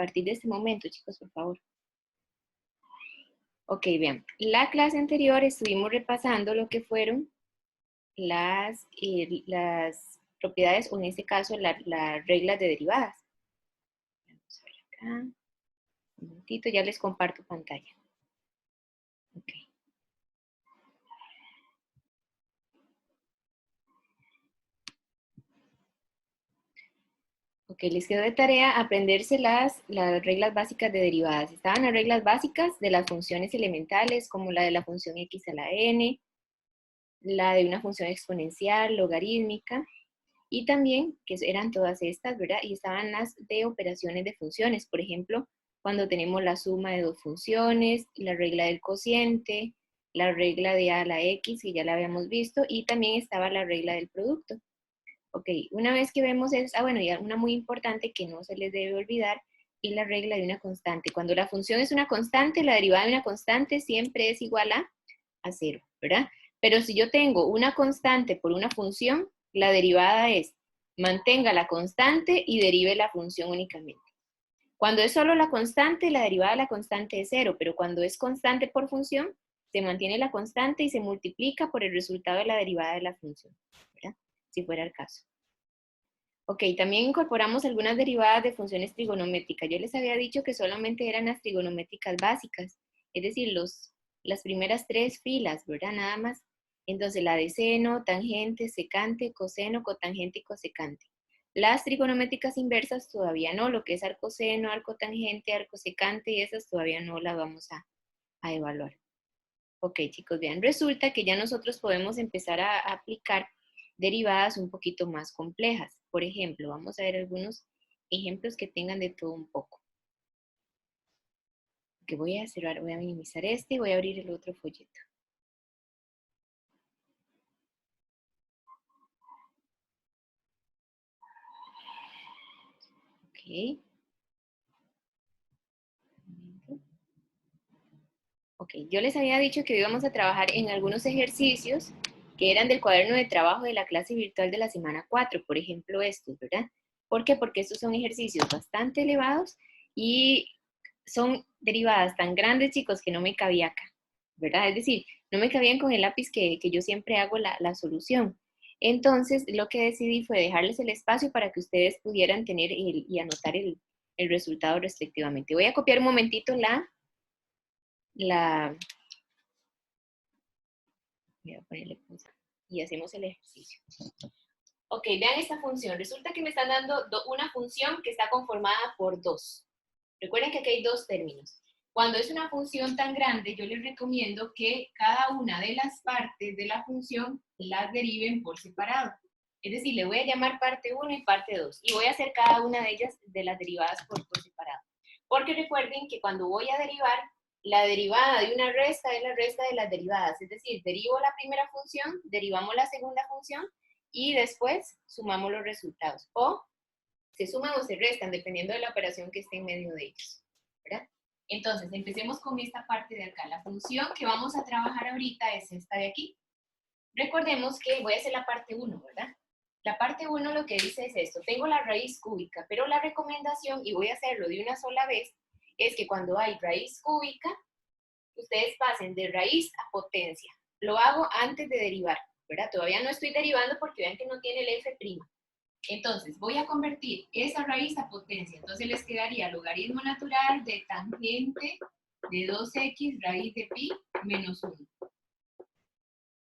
partir de este momento, chicos, por favor. Ok, vean, la clase anterior estuvimos repasando lo que fueron las propiedades, o en este caso, las reglas de derivadas. Vamos a ver acá. Un momentito, ya les comparto pantalla. Ok. Ok, les quedó de tarea aprenderse las reglas básicas de derivadas. Estaban las reglas básicas de las funciones elementales, como la de la función x a la n, la de una función exponencial, logarítmica, y también, que eran todas estas, ¿verdad? Y estaban las de operaciones de funciones, por ejemplo, cuando tenemos la suma de dos funciones, la regla del cociente, la regla de a a la x, que ya la habíamos visto, y también estaba la regla del producto. Ok, una vez que vemos eso, bueno, y una muy importante que no se les debe olvidar, es la regla de una constante. Cuando la función es una constante, la derivada de una constante siempre es igual a 0, ¿verdad? Pero si yo tengo una constante por una función, la derivada es mantenga la constante y derive la función únicamente. Cuando es solo la constante, la derivada de la constante es 0, pero cuando es constante por función, se mantiene la constante y se multiplica por el resultado de la derivada de la función, ¿verdad? Si fuera el caso. Ok, también incorporamos algunas derivadas de funciones trigonométricas. Yo les había dicho que solamente eran las trigonométricas básicas, es decir, las primeras 3 filas, ¿verdad? Nada más. Entonces, la de seno, tangente, secante, coseno, cotangente y cosecante. Las trigonométricas inversas todavía no, lo que es arcoseno, arcotangente, arcosecante, y esas todavía no las vamos a evaluar. Ok, chicos, vean, resulta que ya nosotros podemos empezar a aplicar derivadas un poquito más complejas. Por ejemplo, vamos a ver algunos ejemplos que tengan de todo un poco. Que voy a cerrar, voy a minimizar este y voy a abrir el otro folleto. Ok. Ok, yo les había dicho que íbamos a trabajar en algunos ejercicios que eran del cuaderno de trabajo de la clase virtual de la semana 4, por ejemplo estos, ¿verdad? ¿Por qué? Porque estos son ejercicios bastante elevados y son derivadas tan grandes, chicos, que no me cabía acá, ¿verdad? Es decir, no me cabían con el lápiz que yo siempre hago la solución. Entonces, lo que decidí fue dejarles el espacio para que ustedes pudieran tener y anotar el resultado respectivamente. Voy a copiar un momentito voy a ponerle pausa y hacemos el ejercicio. Ok, vean esta función. Resulta que me están dando una función que está conformada por 2. Recuerden que aquí hay 2 términos. Cuando es una función tan grande, yo les recomiendo que cada una de las partes de la función las deriven por separado. Es decir, le voy a llamar parte 1 y parte 2. Y voy a hacer cada una de ellas, de las derivadas por separado. Porque recuerden que cuando voy a derivar, la derivada de una resta es la resta de las derivadas. Es decir, derivo la primera función, derivamos la segunda función y después sumamos los resultados. O se suman o se restan, dependiendo de la operación que esté en medio de ellos, ¿verdad? Entonces, empecemos con esta parte de acá. La función que vamos a trabajar ahorita es esta de aquí. Recordemos que voy a hacer la parte 1, ¿verdad? La parte 1 lo que dice es esto. Tengo la raíz cúbica, pero la recomendación, y voy a hacerlo de una sola vez, es que cuando hay raíz cúbica, ustedes pasen de raíz a potencia. Lo hago antes de derivar, ¿verdad? Todavía no estoy derivando porque vean que no tiene el f'. Entonces, voy a convertir esa raíz a potencia. Entonces, les quedaría logaritmo natural de tangente de 2x raíz de pi menos 1.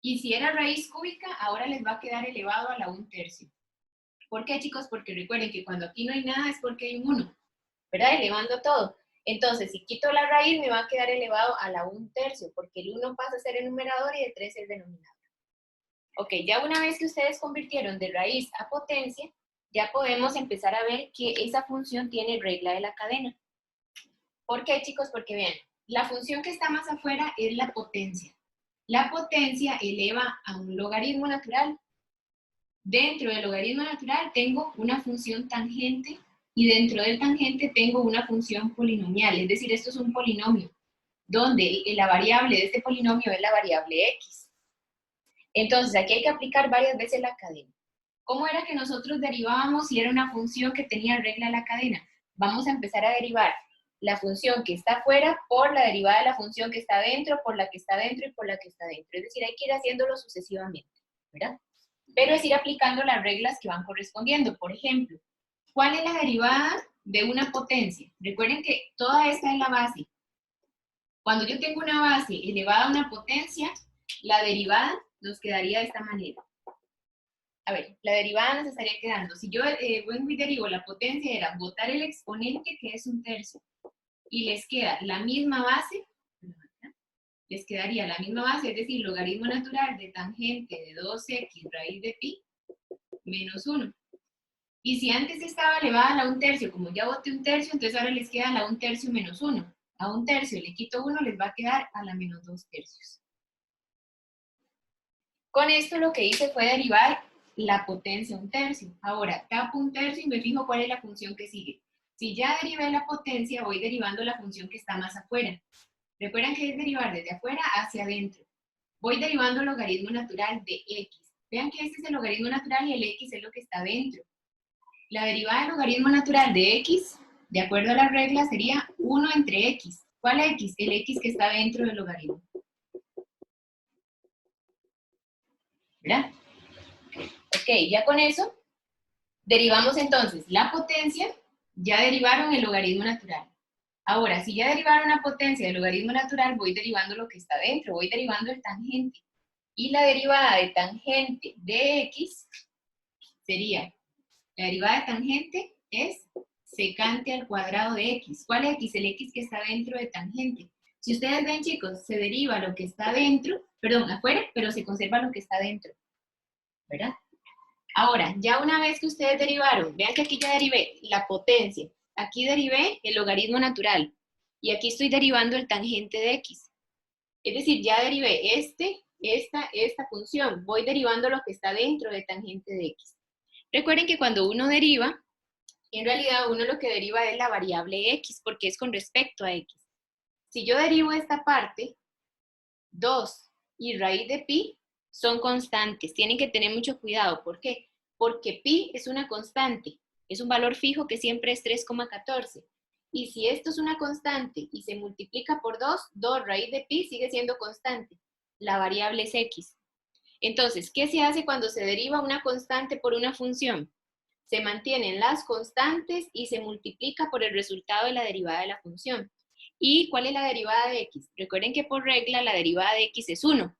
Y si era raíz cúbica, ahora les va a quedar elevado a la 1/3. ¿Por qué, chicos? Porque recuerden que cuando aquí no hay nada es porque hay un 1, ¿verdad? Elevando todo. Entonces, si quito la raíz, me va a quedar elevado a la 1/3, porque el 1 pasa a ser el numerador y el 3 el denominador. Ok, ya una vez que ustedes convirtieron de raíz a potencia, ya podemos empezar a ver que esa función tiene regla de la cadena. ¿Por qué, chicos? Porque vean, la función que está más afuera es la potencia. La potencia eleva a un logaritmo natural. Dentro del logaritmo natural tengo una función tangente y dentro del tangente tengo una función polinomial, es decir, esto es un polinomio, donde la variable de este polinomio es la variable x. Entonces, aquí hay que aplicar varias veces la cadena. ¿Cómo era que nosotros derivábamos si era una función que tenía regla de la cadena? vamos a empezar a derivar la función que está afuera por la derivada de la función que está dentro, por la que está dentro y por la que está dentro. Es decir, hay que ir haciéndolo sucesivamente, ¿verdad? Pero es ir aplicando las reglas que van correspondiendo. Por ejemplo, ¿cuál es la derivada de una potencia? Recuerden que toda esta es la base. Cuando yo tengo una base elevada a una potencia, la derivada nos quedaría de esta manera. A ver, la derivada nos estaría quedando. Si yo vuelvo y derivo la potencia, era botar el exponente, que es 1/3, y les queda la misma base, les quedaría la misma base, es decir, logaritmo natural de tangente de 2x raíz de pi menos 1. Y si antes estaba elevada a la 1/3, como ya boté 1/3, entonces ahora les queda la 1/3 menos 1. A 1/3 le quito 1, les va a quedar a la menos 2/3. Con esto lo que hice fue derivar la potencia 1/3. Ahora, tapo 1/3 y me fijo cuál es la función que sigue. Si ya derivé la potencia, voy derivando la función que está más afuera. Recuerden que es derivar desde afuera hacia adentro. Voy derivando el logaritmo natural de x. Vean que este es el logaritmo natural y el x es lo que está dentro. La derivada del logaritmo natural de x, de acuerdo a la regla, sería 1 entre x. ¿Cuál x? El x que está dentro del logaritmo. ¿Verdad? Ok, ya con eso, derivamos entonces la potencia, ya derivaron el logaritmo natural. Ahora, si ya derivaron la potencia del logaritmo natural, voy derivando lo que está dentro, voy derivando el tangente. Y la derivada de tangente de x sería, la derivada de tangente es secante al cuadrado de x. ¿Cuál x? El x que está dentro de tangente. Si ustedes ven, chicos, se deriva lo que está dentro, perdón, afuera, pero se conserva lo que está dentro, ¿verdad? Ahora, ya una vez que ustedes derivaron, vean que aquí ya derivé la potencia, aquí derivé el logaritmo natural, y aquí estoy derivando el tangente de x. Es decir, ya derivé esta función, voy derivando lo que está dentro de tangente de x. Recuerden que cuando uno deriva, en realidad uno lo que deriva es la variable x, porque es con respecto a x. Si yo derivo esta parte, 2 y raíz de pi son constantes. Tienen que tener mucho cuidado. ¿Por qué? Porque pi es una constante. Es un valor fijo que siempre es 3,14. Y si esto es una constante y se multiplica por 2, 2 raíz de pi sigue siendo constante. La variable es x. Entonces, ¿qué se hace cuando se deriva una constante por una función? Se mantienen las constantes y se multiplica por el resultado de la derivada de la función. ¿Y cuál es la derivada de x? Recuerden que por regla la derivada de x es 1.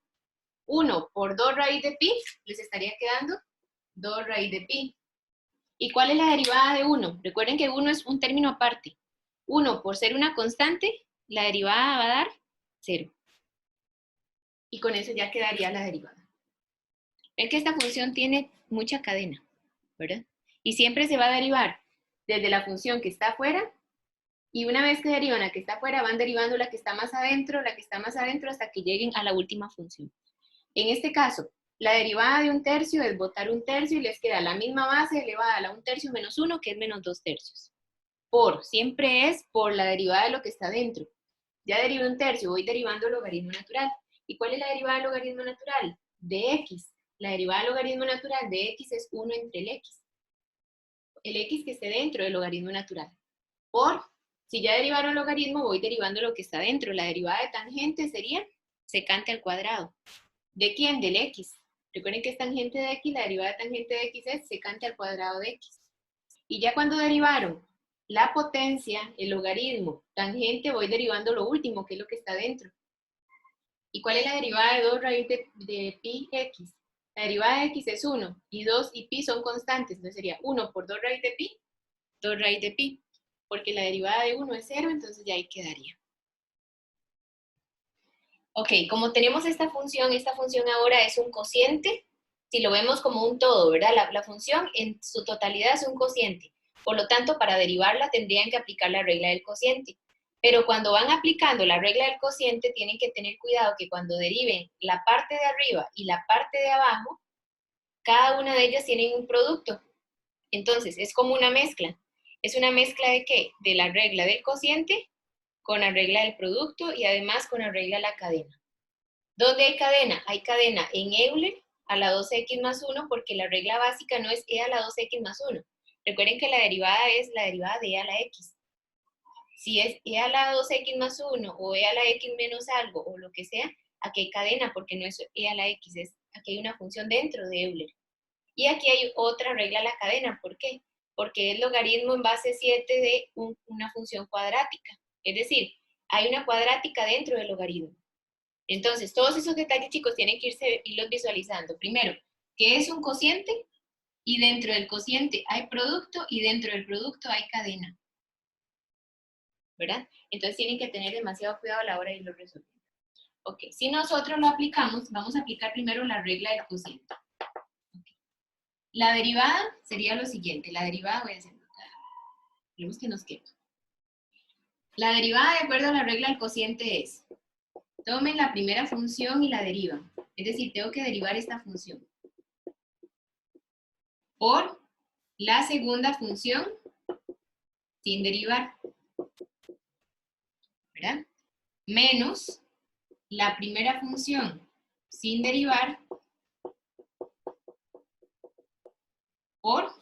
1 por 2 raíz de pi, les estaría quedando 2 raíz de pi. ¿Y cuál es la derivada de 1? Recuerden que 1 es un término aparte. 1 por ser una constante, la derivada va a dar 0. Y con eso ya quedaría la derivada. Ven que esta función tiene mucha cadena, ¿verdad? Y siempre se va a derivar desde la función que está afuera, y una vez que derivan la que está afuera, van derivando la que está más adentro, la que está más adentro, hasta que lleguen a la última función. En este caso, la derivada de 1/3 es botar 1/3 y les queda la misma base elevada a la 1/3 menos 1, que es menos 2/3. Siempre es por la derivada de lo que está dentro. Ya derivé 1/3, voy derivando el logaritmo natural. ¿Y cuál es la derivada del logaritmo natural? De x. La derivada del logaritmo natural de x es 1 entre el x. El x que esté dentro del logaritmo natural. Si ya derivaron logaritmo, voy derivando lo que está dentro. La derivada de tangente sería secante al cuadrado. ¿De quién? Del x. Recuerden que es tangente de x, la derivada de tangente de x es secante al cuadrado de x. Y ya cuando derivaron la potencia, el logaritmo, tangente, voy derivando lo último, que es lo que está dentro. ¿Y cuál es la derivada de 2 raíz de pi x? La derivada de x es 1, y 2 y pi son constantes, entonces sería 1 por 2 raíz de pi, 2 raíz de pi, porque la derivada de 1 es 0, entonces ya ahí quedaría. Ok, como tenemos esta función ahora es un cociente, si lo vemos como un todo, ¿verdad? La función en su totalidad es un cociente, por lo tanto, para derivarla tendrían que aplicar la regla del cociente. Pero cuando van aplicando la regla del cociente, tienen que tener cuidado que cuando deriven la parte de arriba y la parte de abajo, cada una de ellas tienen un producto. Entonces, es como una mezcla. ¿Es una mezcla de qué? De la regla del cociente con la regla del producto y además con la regla de la cadena. ¿Dónde hay cadena? Hay cadena en Euler a la 2x más 1 porque la regla básica no es e a la 2x más 1. Recuerden que la derivada es la derivada de e a la x. Si es e a la 2x más 1 o e a la x menos algo o lo que sea, aquí hay cadena porque no es e a la x, aquí hay una función dentro de Euler. Y aquí hay otra regla a la cadena. ¿Por qué? Porque es logaritmo en base 7 de una función cuadrática. Es decir, hay una cuadrática dentro del logaritmo. Entonces, todos esos detalles, chicos, tienen que irlos visualizando. Primero, ¿qué es un cociente? Y dentro del cociente hay producto y dentro del producto hay cadena. ¿Verdad? Entonces tienen que tener demasiado cuidado a la hora de irlo resolviendo. Ok, si nosotros lo aplicamos, vamos a aplicar primero la regla del cociente. Okay. La derivada sería lo siguiente. La derivada, voy a hacerlo acá. Vemos que nos queda. La derivada, de acuerdo a la regla del cociente, es: tomen la primera función y la derivan. Es decir, tengo que derivar esta función por la segunda función sin derivar, ¿verdad? Menos la primera función sin derivar por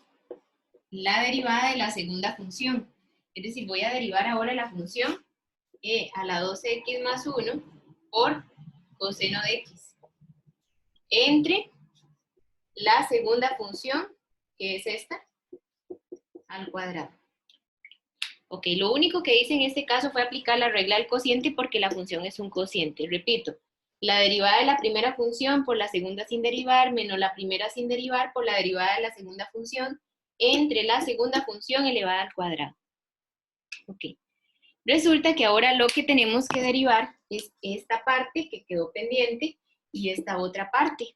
la derivada de la segunda función. Es decir, voy a derivar ahora la función e a la 2x más 1 por coseno de x entre la segunda función, que es esta, al cuadrado. Ok, lo único que hice en este caso fue aplicar la regla del cociente porque la función es un cociente. Repito, la derivada de la primera función por la segunda sin derivar menos la primera sin derivar por la derivada de la segunda función entre la segunda función elevada al cuadrado. Ok. Resulta que ahora lo que tenemos que derivar es esta parte que quedó pendiente y esta otra parte.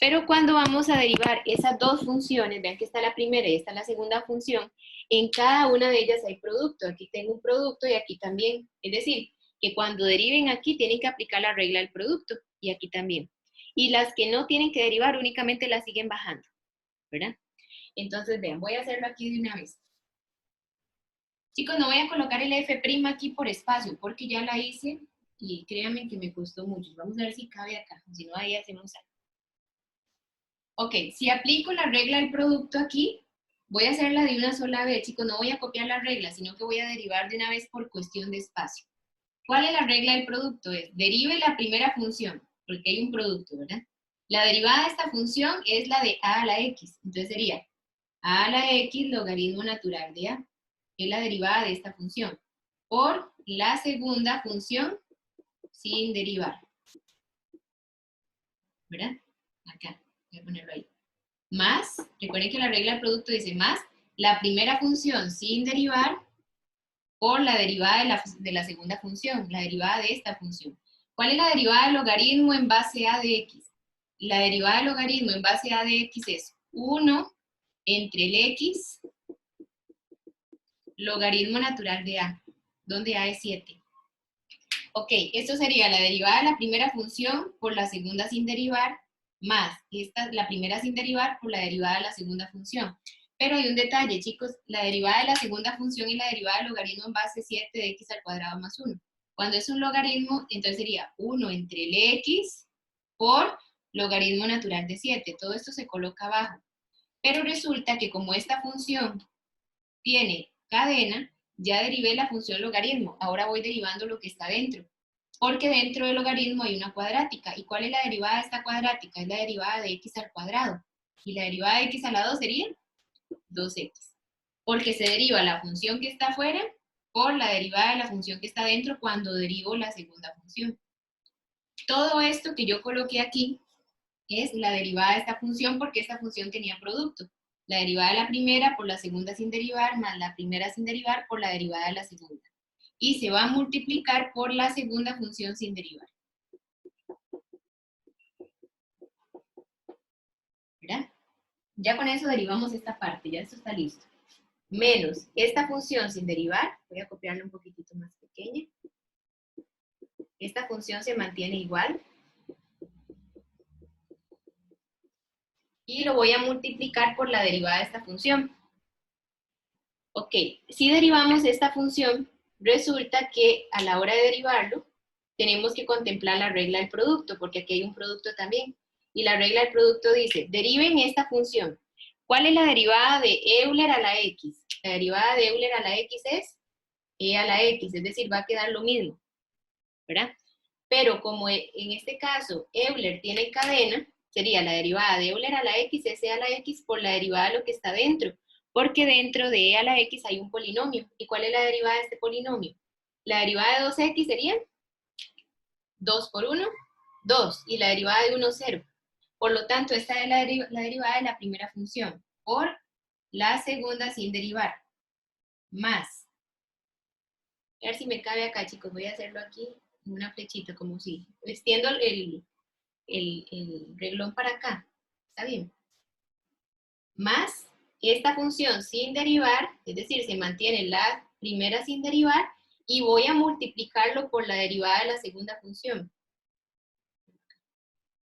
Pero cuando vamos a derivar esas dos funciones, vean que está la primera y está la segunda función, en cada una de ellas hay producto. Aquí tengo un producto y aquí también. Es decir, que cuando deriven aquí tienen que aplicar la regla del producto y aquí también. Y las que no tienen que derivar únicamente las siguen bajando, ¿verdad? Entonces, vean, voy a hacerlo aquí de una vez. Chicos, no voy a colocar el f' aquí por espacio porque ya la hice y créanme que me costó mucho. Vamos a ver si cabe acá, si no ahí hacemos algo. Ok, si aplico la regla del producto aquí, voy a hacerla de una sola vez, chicos, no voy a copiar la regla, sino que voy a derivar de una vez por cuestión de espacio. ¿Cuál es la regla del producto? Es, derive la primera función, porque hay un producto, ¿verdad? La derivada de esta función es la de a a la x, entonces sería a a la x logaritmo natural de a, que es la derivada de esta función, por la segunda función sin derivar, ¿verdad? Acá, voy a ponerlo ahí. Más, recuerden que la regla del producto dice más la primera función sin derivar por la derivada de la segunda función, la derivada de esta función. ¿Cuál es la derivada del logaritmo en base a de x? La derivada del logaritmo en base a de x es 1 entre el x logaritmo natural de a, donde a es 7. Ok, esto sería la derivada de la primera función por la segunda sin derivar, más la primera sin derivar por la derivada de la segunda función. Pero hay un detalle, chicos, la derivada de la segunda función y la derivada del logaritmo en base 7 de x al cuadrado más 1. Cuando es un logaritmo, entonces sería 1 entre el x por logaritmo natural de 7. Todo esto se coloca abajo. Pero resulta que como esta función tiene cadena, ya derivé la función logaritmo. Ahora voy derivando lo que está dentro. Porque dentro del logaritmo hay una cuadrática. ¿Y cuál es la derivada de esta cuadrática? Es la derivada de x al cuadrado. Y la derivada de x al lado sería 2x. Porque se deriva la función que está afuera por la derivada de la función que está dentro cuando derivo la segunda función. Todo esto que yo coloqué aquí es la derivada de esta función porque esta función tenía producto. La derivada de la primera por la segunda sin derivar más la primera sin derivar por la derivada de la segunda. Y se va a multiplicar por la segunda función sin derivar. ¿Verdad? Ya con eso derivamos esta parte, ya esto está listo. Menos esta función sin derivar, voy a copiarla un poquitito más pequeña. Esta función se mantiene igual. Y lo voy a multiplicar por la derivada de esta función. Ok, si derivamos esta función, resulta que a la hora de derivarlo, tenemos que contemplar la regla del producto, porque aquí hay un producto también. Y la regla del producto dice, deriven esta función. ¿Cuál es la derivada de Euler a la x? La derivada de Euler a la x es e a la x, es decir, va a quedar lo mismo, ¿verdad? Pero como en este caso Euler tiene cadena, sería la derivada de Euler a la x es e a la x por la derivada de lo que está dentro, porque dentro de e a la x hay un polinomio. ¿Y cuál es la derivada de este polinomio? La derivada de 2x sería 2 por 1, 2, y la derivada de 1, 0. Por lo tanto, esta es la derivada de la primera función, por la segunda sin derivar, más. A ver si me cabe acá, chicos, voy a hacerlo aquí en una flechita, como si extiendo el reglón para acá, ¿está bien? Más esta función sin derivar, es decir, se mantiene la primera sin derivar, y voy a multiplicarlo por la derivada de la segunda función.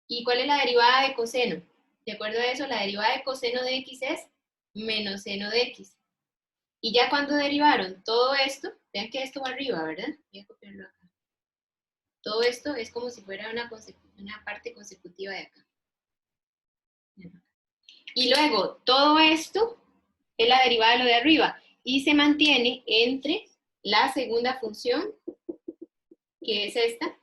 ¿Y cuál es la derivada de coseno? De acuerdo a eso, la derivada de coseno de x es menos seno de x. Y ya cuando derivaron todo esto, vean que esto va arriba, ¿verdad? Voy a copiarlo acá. Todo esto es como si fuera una parte consecutiva de acá. Y luego, todo esto es la derivada de lo de arriba. Y se mantiene entre la segunda función, que es esta,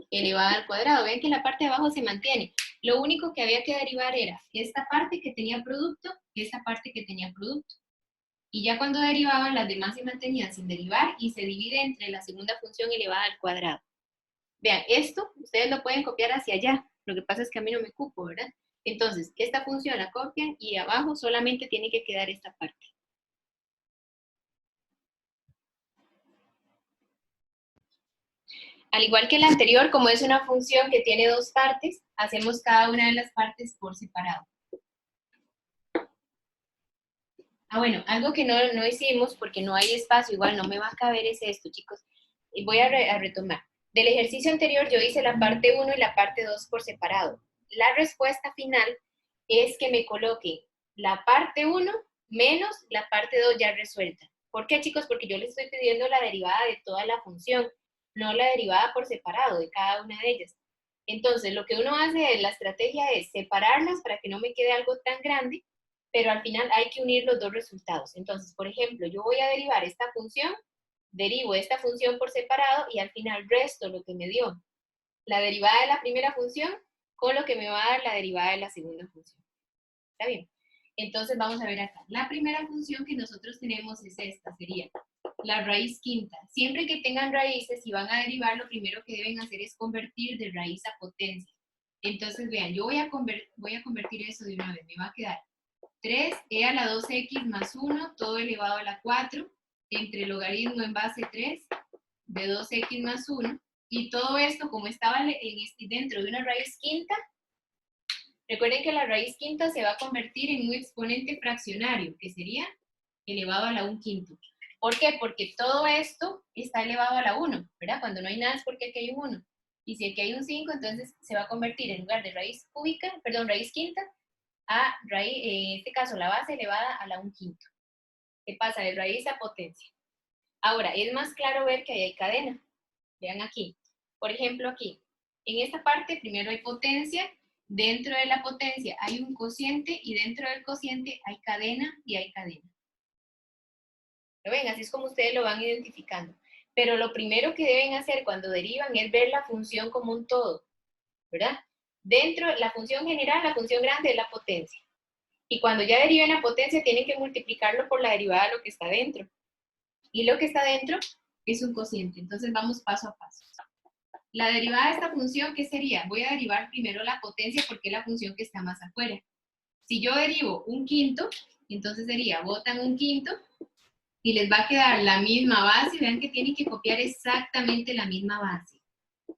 elevada al cuadrado. Ven que la parte de abajo se mantiene. Lo único que había que derivar era esta parte que tenía producto y esta parte que tenía producto. Y ya cuando derivaban, las demás se mantenían sin derivar y se divide entre la segunda función elevada al cuadrado. Vean, esto ustedes lo pueden copiar hacia allá. Lo que pasa es que a mí no me cupo, ¿verdad? Entonces, esta función la copian y abajo solamente tiene que quedar esta parte. Al igual que la anterior, como es una función que tiene dos partes, hacemos cada una de las partes por separado. Ah, bueno, algo que no hicimos porque no hay espacio, igual no me va a caber, es esto, chicos. Y voy a retomar. Del ejercicio anterior yo hice la parte 1 y la parte 2 por separado. La respuesta final es que me coloquen la parte 1 menos la parte 2 ya resuelta. ¿Por qué, chicos? Porque yo les estoy pidiendo la derivada de toda la función, no la derivada por separado de cada una de ellas. Entonces, lo que uno hace, la estrategia es separarlas para que no me quede algo tan grande, pero al final hay que unir los dos resultados. Entonces, por ejemplo, yo voy a derivar esta función, derivo esta función por separado y al final resto lo que me dio la derivada de la primera función con lo que me va a dar la derivada de la segunda función. ¿Está bien? Entonces vamos a ver acá. La primera función que nosotros tenemos es esta, sería la raíz quinta. Siempre que tengan raíces y van a derivar, lo primero que deben hacer es convertir de raíz a potencia. Entonces, vean, yo voy a convertir eso de una vez. Me va a quedar 3e a la 2x más 1, todo elevado a la 4, entre logaritmo en base 3 de 2x más 1. Y todo esto, como estaba dentro de una raíz quinta, recuerden que la raíz quinta se va a convertir en un exponente fraccionario, que sería elevado a la 1/5. ¿Por qué? Porque todo esto está elevado a la 1, ¿verdad? Cuando no hay nada es porque aquí hay un 1. Y si aquí hay un 5, entonces se va a convertir en lugar de raíz quinta, a raíz, en este caso la base elevada a la 1/5. ¿Qué pasa? De raíz a potencia. Ahora, es más claro ver que ahí hay cadena. Vean aquí. Por ejemplo, aquí. En esta parte primero hay potencia. Dentro de la potencia hay un cociente y dentro del cociente hay cadena y hay cadena. ¿Lo ven? Así es como ustedes lo van identificando. Pero lo primero que deben hacer cuando derivan es ver la función como un todo, ¿verdad? Dentro de la función general, la función grande es la potencia. Y cuando ya deriven la potencia, tienen que multiplicarlo por la derivada de lo que está dentro. Y lo que está dentro es un cociente. Entonces vamos paso a paso. La derivada de esta función, ¿qué sería? Voy a derivar primero la potencia porque es la función que está más afuera. Si yo derivo 1/5, entonces sería, botan 1/5 y les va a quedar la misma base. Vean que tienen que copiar exactamente la misma base,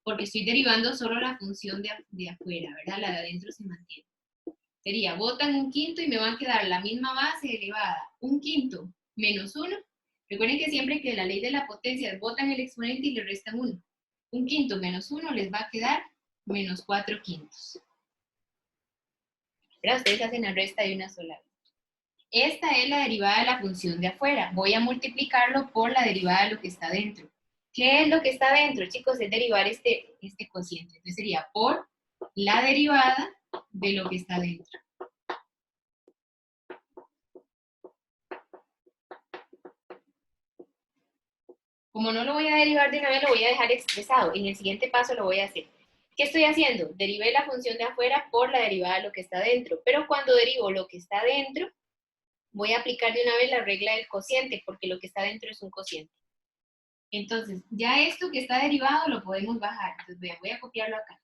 porque estoy derivando solo la función de afuera, ¿verdad? La de adentro se mantiene. Sería, botan 1/5 y me va a quedar la misma base elevada, 1/5 menos 1. Recuerden que siempre que la ley de la potencia botan el exponente y le restan 1. 1/5 menos 1 les va a quedar menos 4/5. ¿Verdad? Ustedes hacen la resta de una sola vez. Esta es la derivada de la función de afuera. Voy a multiplicarlo por la derivada de lo que está dentro. ¿Qué es lo que está dentro, chicos? Es derivar este cociente. Entonces sería por la derivada de lo que está dentro. Como no lo voy a derivar de una vez, lo voy a dejar expresado. En el siguiente paso lo voy a hacer. ¿Qué estoy haciendo? Derivé la función de afuera por la derivada de lo que está dentro. Pero cuando derivo lo que está dentro, voy a aplicar de una vez la regla del cociente, porque lo que está dentro es un cociente. Entonces, ya esto que está derivado lo podemos bajar. Entonces, voy a copiarlo acá.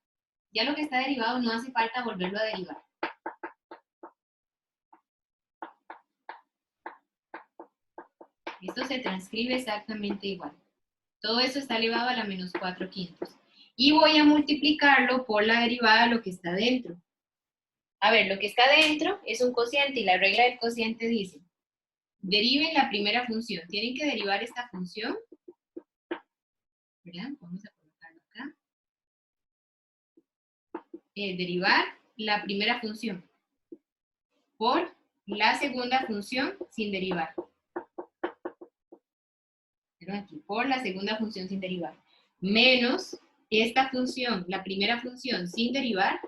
Ya lo que está derivado no hace falta volverlo a derivar. Esto se transcribe exactamente igual. Todo esto está elevado a la menos 4/5. Y voy a multiplicarlo por la derivada de lo que está dentro. A ver, lo que está dentro es un cociente y la regla del cociente dice, deriven la primera función. Tienen que derivar esta función, ¿verdad? Vamos a colocarlo acá. Derivar la primera función por la segunda función sin derivar. Aquí, por la segunda función sin derivar. Menos esta función, la primera función sin derivar,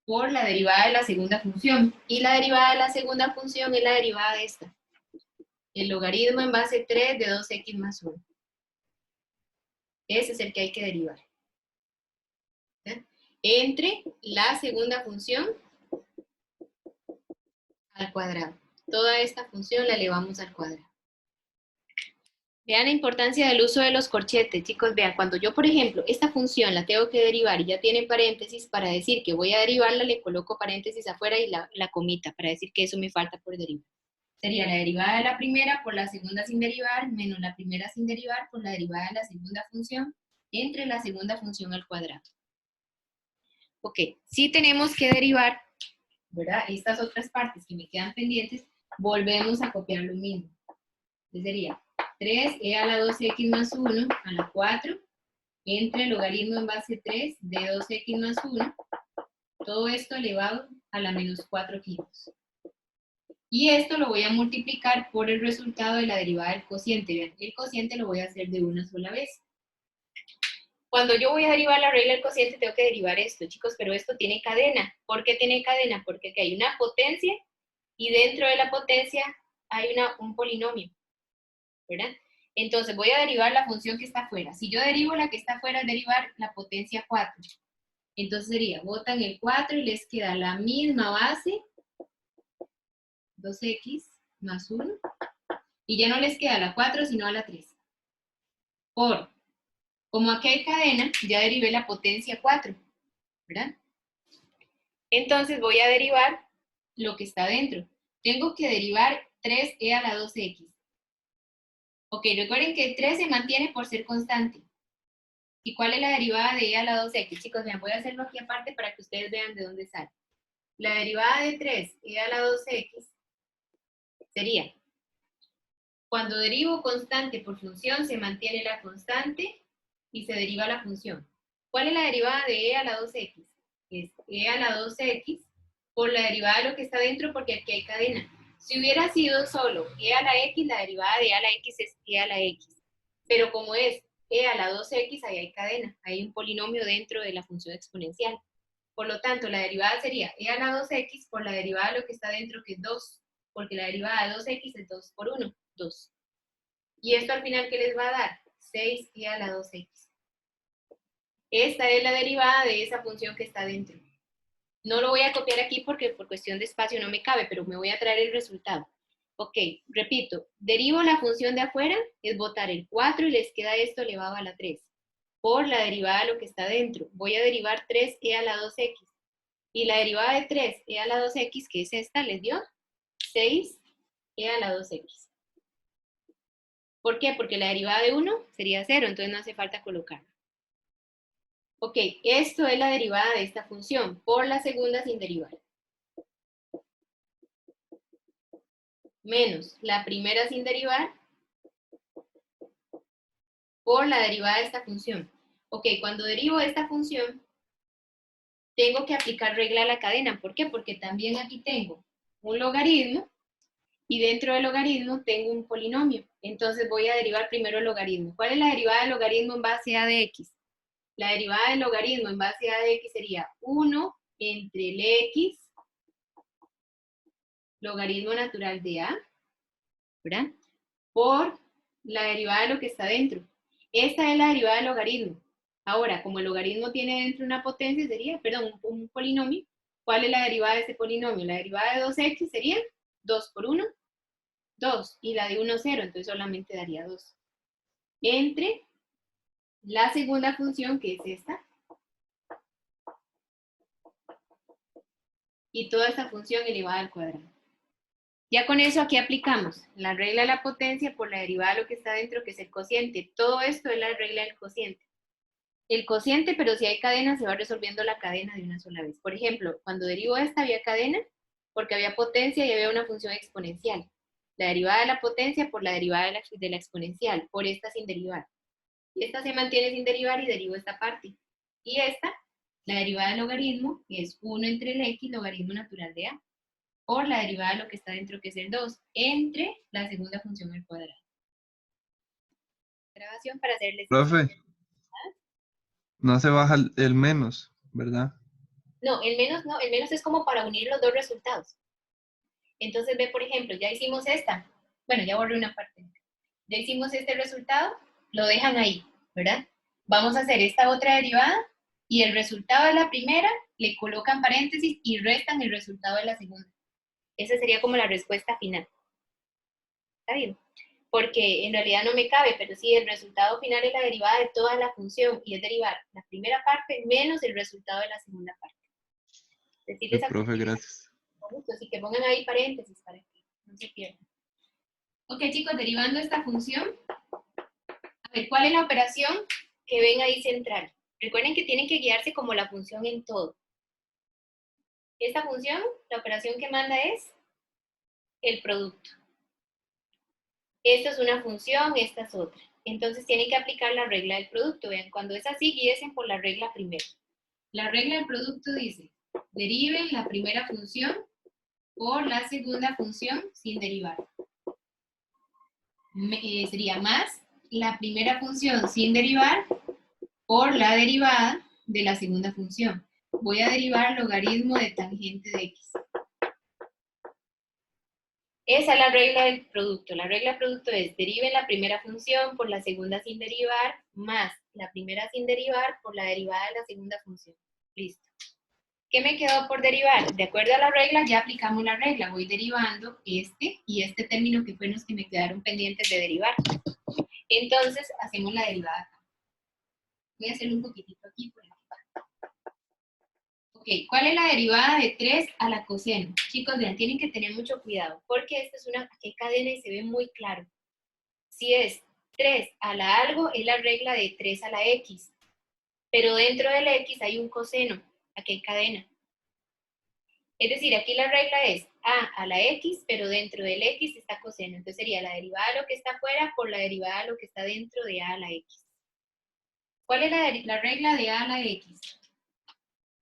por la derivada de la segunda función. Y la derivada de la segunda función es la derivada de esta. El logaritmo en base 3 de 2x más 1. Ese es el que hay que derivar. ¿Sí? Entre la segunda función al cuadrado. Toda esta función la elevamos al cuadrado. Vean la importancia del uso de los corchetes, chicos. Vean, cuando yo, por ejemplo, esta función la tengo que derivar y ya tiene paréntesis, para decir que voy a derivarla, le coloco paréntesis afuera y la comita, para decir que eso me falta por derivar. Sería la derivada de la primera por la segunda sin derivar, menos la primera sin derivar por la derivada de la segunda función, entre la segunda función al cuadrado. Ok, si tenemos que derivar, ¿verdad? Estas otras partes que me quedan pendientes, volvemos a copiar lo mismo. Entonces sería 3e a la 2x más 1 a la 4, entre el logaritmo en base 3 de 2x más 1, todo esto elevado a la menos 4/5. Y esto lo voy a multiplicar por el resultado de la derivada del cociente. Vean, el cociente lo voy a hacer de una sola vez. Cuando yo voy a derivar la regla del cociente, tengo que derivar esto, chicos, pero esto tiene cadena. ¿Por qué tiene cadena? Porque aquí hay una potencia y dentro de la potencia hay un polinomio, ¿verdad? Entonces voy a derivar la función que está afuera. Si yo derivo la que está afuera, derivar la potencia 4. Entonces sería, botan el 4 y les queda la misma base, 2x más 1, y ya no les queda a la 4, sino a la 3. Como aquí hay cadena, ya derivé la potencia 4, ¿verdad? Entonces voy a derivar lo que está dentro. Tengo que derivar 3e a la 2x. Ok, recuerden que 3 se mantiene por ser constante. ¿Y cuál es la derivada de e a la 2x? Chicos, vean, voy a hacerlo aquí aparte para que ustedes vean de dónde sale. La derivada de 3e a la 2x sería, cuando derivo constante por función, se mantiene la constante y se deriva la función. ¿Cuál es la derivada de e a la 2x? Es e a la 2x por la derivada de lo que está dentro, porque aquí hay cadena. Si hubiera sido solo e a la x, la derivada de e a la x es e a la x. Pero como es e a la 2x, ahí hay cadena. Hay un polinomio dentro de la función exponencial. Por lo tanto, la derivada sería e a la 2x por la derivada de lo que está dentro, que es 2. Porque la derivada de 2x es 2 por 1, 2. Y esto al final, ¿qué les va a dar? 6e a la 2x. Esta es la derivada de esa función que está dentro. No lo voy a copiar aquí porque por cuestión de espacio no me cabe, pero me voy a traer el resultado. Ok, repito, derivo la función de afuera, es botar el 4 y les queda esto elevado a la 3. Por la derivada de lo que está dentro, voy a derivar 3e a la 2x. Y la derivada de 3e a la 2x, que es esta, les dio 6e a la 2x. ¿Por qué? Porque la derivada de 1 sería 0, entonces no hace falta colocarlo. Ok, esto es la derivada de esta función, por la segunda sin derivar. Menos la primera sin derivar, por la derivada de esta función. Ok, cuando derivo esta función, tengo que aplicar regla a la cadena. ¿Por qué? Porque también aquí tengo un logaritmo, y dentro del logaritmo tengo un polinomio. Entonces voy a derivar primero el logaritmo. ¿Cuál es la derivada del logaritmo en base a de x? La derivada del logaritmo en base a de x sería 1 entre el x, logaritmo natural de a, ¿verdad? Por la derivada de lo que está dentro. Esta es la derivada del logaritmo. Ahora, como el logaritmo tiene dentro una potencia, sería, perdón, un polinomio. ¿Cuál es la derivada de ese polinomio? La derivada de 2x sería 2 por 1, 2. Y la de 1, 0, entonces solamente daría 2. Entre la segunda función, que es esta, y toda esta función elevada al cuadrado. Ya con eso aquí aplicamos la regla de la potencia por la derivada de lo que está dentro, que es el cociente. Todo esto es la regla del cociente. El cociente, pero si hay cadena, se va resolviendo la cadena de una sola vez. Por ejemplo, cuando derivo esta había cadena, porque había potencia y había una función exponencial. La derivada de la potencia por la derivada de la exponencial, por esta sin derivar. Y esta se mantiene sin derivar y derivo esta parte. Y esta, la derivada del logaritmo, que es 1 entre el x, logaritmo natural de a, por la derivada de lo que está dentro, que es el 2, entre la segunda función al cuadrado. Grabación para hacerles... Profe, no se baja el menos, ¿verdad? No, el menos no, el menos es como para unir los dos resultados. Entonces ve, por ejemplo, ya hicimos esta. Bueno, ya borré una parte. Ya hicimos este resultado, lo dejan ahí, ¿verdad? Vamos a hacer esta otra derivada y el resultado de la primera le colocan paréntesis y restan el resultado de la segunda. Esa sería como la respuesta final. ¿Está bien? Porque en realidad no me cabe, pero sí, el resultado final es la derivada de toda la función y es derivar la primera parte menos el resultado de la segunda parte. Decirles a Profe, gracias. así que pongan ahí paréntesis para que no se pierdan. Ok, chicos, derivando esta función, a ver, ¿cuál es la operación que ven ahí central? Recuerden que tienen que guiarse como la función en todo. Esta función, la operación que manda es el producto. Esta es una función, esta es otra. Entonces tienen que aplicar la regla del producto. Vean, cuando es así, guíense por la regla primero. La regla del producto dice, deriven la primera función por la segunda función sin derivar. Sería más la primera función sin derivar por la derivada de la segunda función. Voy a derivar logaritmo de tangente de x. Esa es la regla del producto. La regla del producto es deriven la primera función por la segunda sin derivar más la primera sin derivar por la derivada de la segunda función. Listo. ¿Qué me quedó por derivar? De acuerdo a la regla, ya aplicamos la regla. Voy derivando este y este término que fueron los que me quedaron pendientes de derivar. Entonces, hacemos la derivada. Voy a hacerlo un poquitito aquí por aquí. Ok, ¿cuál es la derivada de 3 a la coseno? Chicos, vean, tienen que tener mucho cuidado, porque esta es una cadena y se ve muy claro. Si es 3 a la algo, es la regla de 3 a la x. Pero dentro del x hay un coseno, aquí hay cadena. Es decir, aquí la regla es a la x, pero dentro del x está coseno. Entonces sería la derivada de lo que está afuera por la derivada de lo que está dentro de a la x. ¿Cuál es la regla de a la x?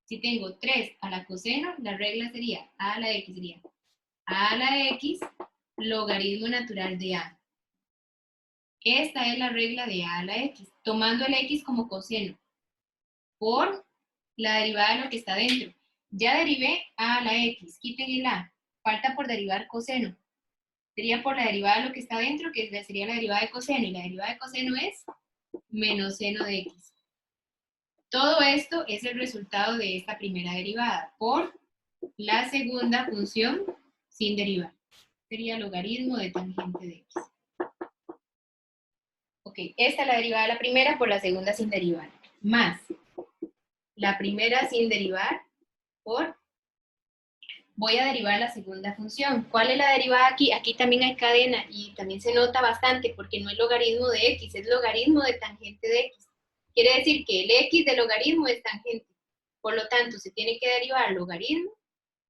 Si tengo 3 a la coseno, la regla sería a a la x sería a la x logaritmo natural de a. Esta es la regla de a la x, tomando el x como coseno por la derivada de lo que está dentro. Ya derivé a la x, quiten el a, falta por derivar coseno. Sería por la derivada de lo que está dentro, que sería la derivada de coseno, y la derivada de coseno es menos seno de x. Todo esto es el resultado de esta primera derivada por la segunda función sin derivar. Sería logaritmo de tangente de x. Ok, esta es la derivada de la primera por la segunda sin derivar. Más la primera sin derivar por... Voy a derivar la segunda función. ¿Cuál es la derivada aquí? Aquí también hay cadena y también se nota bastante porque no es logaritmo de x, es logaritmo de tangente de x. Quiere decir que el x de logaritmo es tangente. Por lo tanto, se tiene que derivar logaritmo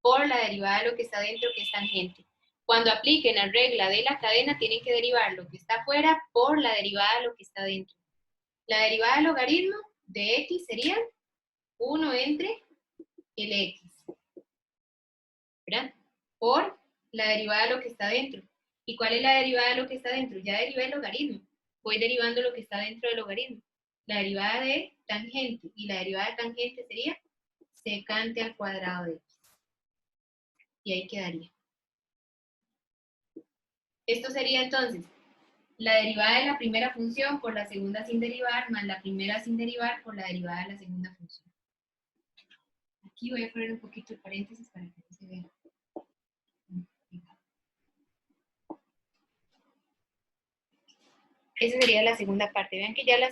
por la derivada de lo que está dentro, que es tangente. Cuando apliquen la regla de la cadena, tienen que derivar lo que está afuera por la derivada de lo que está dentro. La derivada del logaritmo de x sería 1 entre el x, ¿verdad? Por la derivada de lo que está dentro. ¿Y cuál es la derivada de lo que está dentro? Ya derivé el logaritmo. Voy derivando lo que está dentro del logaritmo. La derivada de tangente. Y la derivada de tangente sería secante al cuadrado de x. Y ahí quedaría. Esto sería entonces la derivada de la primera función por la segunda sin derivar, más la primera sin derivar por la derivada de la segunda función. Aquí voy a poner un poquito de paréntesis para que no se vea. Esa sería la segunda parte. Vean que ya la